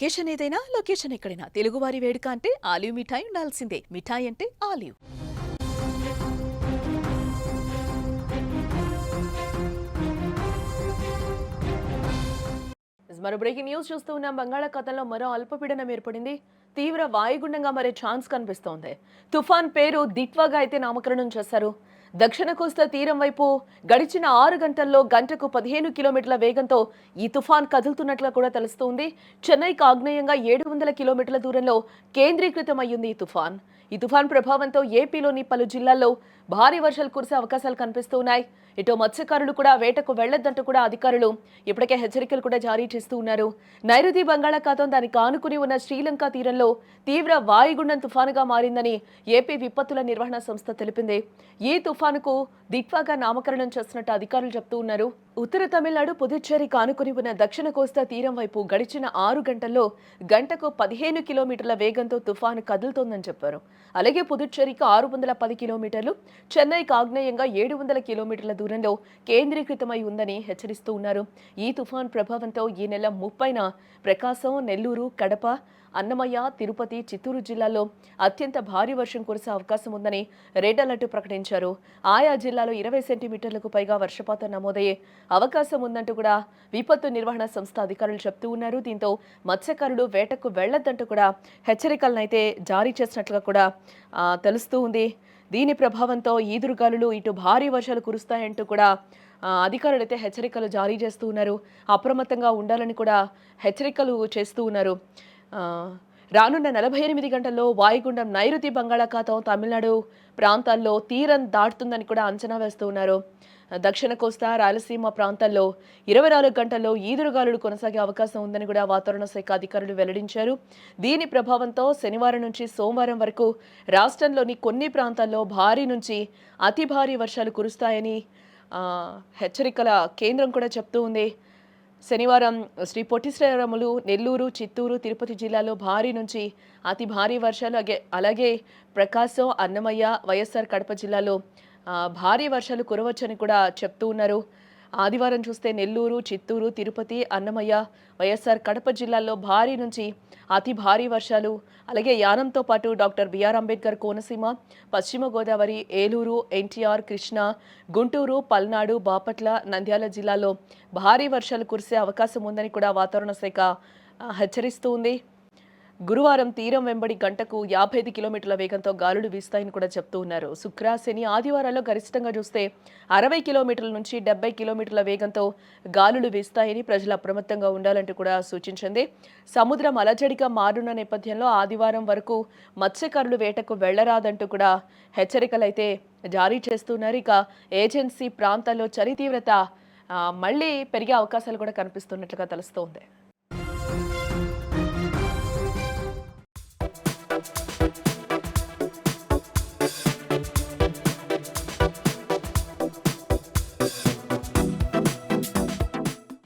Occasion ఏదైనా location ఎక్కడైనా తెలుగువారి వేడుక అంటే ఆలివ్ మిఠాయి ఉండాల్సిందే. మిఠాయి అంటే ఆలివ్. మరో బ్రేకింగ్ న్యూస్ చూస్తూ ఉన్నాం. బంగాళాఖాతంలో మరో అల్పపీడనం ఏర్పడింది. తీవ్ర వాయుగుండంగా మారే ఛాన్స్ కనిపిస్తోంది. తుఫాన్ పేరు దిట్వాగా అయితే నామకరణం చేశారు. దక్షిణ కోస్తా తీరం వైపు గడిచిన 6 గంటల్లో గంటకు 15 కిలోమీటర్ల వేగంతో ఈ తుఫాన్ కదులుతున్నట్లు కూడా తెలుస్తోంది. చెన్నైకి ఆగ్నేయంగా 700 కిలోమీటర్ల దూరంలో కేంద్రీకృతం అయ్యింది ఈ తుఫాన్. ఈ తుఫాన్ ప్రభావంతో ఏపీలోని పలు జిల్లాల్లో భారీ వర్షాలు కురిసే అవకాశాలు కనిపిస్తున్నాయి. ఇటు మత్స్యకారులు కూడా వేటకు వెళ్లొద్దంటూ కూడా అధికారులు ఇప్పటికే హెచ్చరికలు కూడా జారీ చేస్తూ ఉన్నారు. నైరుతి బంగాళాఖాతం దానికి ఆనుకుని ఉన్న శ్రీలంక తీరంలో తీవ్ర వాయుగుండం తుఫానుగా మారిందని ఏపీ విపత్తుల నిర్వహణ సంస్థ తెలిపింది. ఈ తుఫానుకు దిట్వాగా నామకరణం చేస్తున్నట్టు అధికారులు చెప్తూ ఉన్నారు. ఉత్తర తమిళనాడు పుదుచ్చేరికి ఆనుకుని ఉన్న దక్షిణ కోస్తా తీరం వైపు గడిచిన 6 గంటల్లో గంటకు 15 కిలోమీటర్ల వేగంతో తుఫాను కదులుతోందని చెప్పారు. అలాగే పుదుచ్చేరికి 610 కిలోమీటర్లు, చెన్నైకి ఆగ్నేయంగా 700 కిలోమీటర్ల దూరంలో కేంద్రీకృతమై ఉందని హెచ్చరిస్తూ ఉన్నారు. ఈ తుఫాన్ ప్రభావంతో ఈ నెల 30న ప్రకాశం, నెల్లూరు, కడప, అన్నమయ్య, తిరుపతి, చిత్తూరు జిల్లాల్లో అత్యంత భారీ వర్షం కురిసే అవకాశం ఉందని రెడ్ అలర్ట్ ప్రకటించారు. ఆయా జిల్లాలో 20 సెంటీమీటర్లకు పైగా వర్షపాతం నమోదయ్యే అవకాశం ఉందంటూ కూడా విపత్తు నిర్వహణ సంస్థ అధికారులు చెప్తూ ఉన్నారు. దీంతో మత్స్యకారులు వేటకు వెళ్లొద్దంటూ కూడా హెచ్చరికలనైతే జారీ చేసినట్లుగా కూడా తెలుస్తూ ఉంది. దీని ప్రభావంతో ఈదురుగాలులు, ఇటు భారీ వర్షాలు కురుస్తాయంటూ కూడా అధికారులు అయితే హెచ్చరికలు జారీ చేస్తూ ఉన్నారు. అప్రమత్తంగా ఉండాలని కూడా హెచ్చరికలు చేస్తూ ఉన్నారు. రానున్న 48 గంటల్లో వాయుగుండం నైరుతి బంగాళాఖాతం తమిళనాడు ప్రాంతాల్లో తీరం దాటుతుందని కూడా అంచనా వేస్తూ ఉన్నారు. దక్షిణ కోస్తా, రాయలసీమ ప్రాంతాల్లో 24 గంటల్లో ఈదురుగాలులు కొనసాగే అవకాశం ఉందని కూడా వాతావరణ శాఖ అధికారులు వెల్లడించారు. దీని ప్రభావంతో శనివారం నుంచి సోమవారం వరకు రాష్ట్రంలోని కొన్ని ప్రాంతాల్లో భారీ నుంచి అతి భారీ వర్షాలు కురుస్తాయని హెచ్చరికల కేంద్రం కూడా చెప్తూ ఉంది. శనివారం శ్రీ పొట్టి శ్రీరాములు, నెల్లూరు, చిత్తూరు, తిరుపతి జిల్లాలో భారీ నుంచి అతి భారీ వర్షాలు, అలాగే ప్రకాశం, అన్నమయ్య, వైఎస్ఆర్ కడప జిల్లాలో భారీ వర్షాలు కురవచ్చని కూడా చెప్తూ ఉన్నారు. ఆదివారం చూస్తే నెల్లూరు, చిత్తూరు, తిరుపతి, అన్నమయ్య, వైఎస్ఆర్ కడప జిల్లాల్లో భారీ నుంచి అతి భారీ వర్షాలు, అలాగే యానంతో పాటు డాక్టర్ బిఆర్ అంబేద్కర్ కోనసీమ, పశ్చిమ గోదావరి, ఏలూరు, ఎన్టీఆర్, కృష్ణా, గుంటూరు, పల్నాడు, బాపట్ల, నంద్యాల జిల్లాలో భారీ వర్షాలు కురిసే అవకాశం ఉందని కూడా వాతావరణ శాఖ హెచ్చరిస్తూ ఉంది. గురువారం తీరం వెంబడి గంటకు 55 కిలోమీటర్ల వేగంతో గాలులు వీస్తాయని కూడా చెప్తూ ఉన్నారు. శుక్ర, శని, ఆదివారాల్లో గరిష్టంగా చూస్తే 60 కిలోమీటర్ల నుంచి 70 కిలోమీటర్ల వేగంతో గాలులు వీస్తాయని ప్రజలు అప్రమత్తంగా ఉండాలంటూ కూడా సూచించింది. సముద్రం అలజడిగా మారున్న నేపథ్యంలో ఆదివారం వరకు మత్స్యకారులు వేటకు వెళ్లరాదంటూ కూడా హెచ్చరికలైతే జారీ చేస్తున్నారు. ఇక ఏజెన్సీ ప్రాంతాల్లో చలి తీవ్రత మళ్లీ పెరిగే అవకాశాలు కూడా కనిపిస్తున్నట్లుగా తెలుస్తోంది.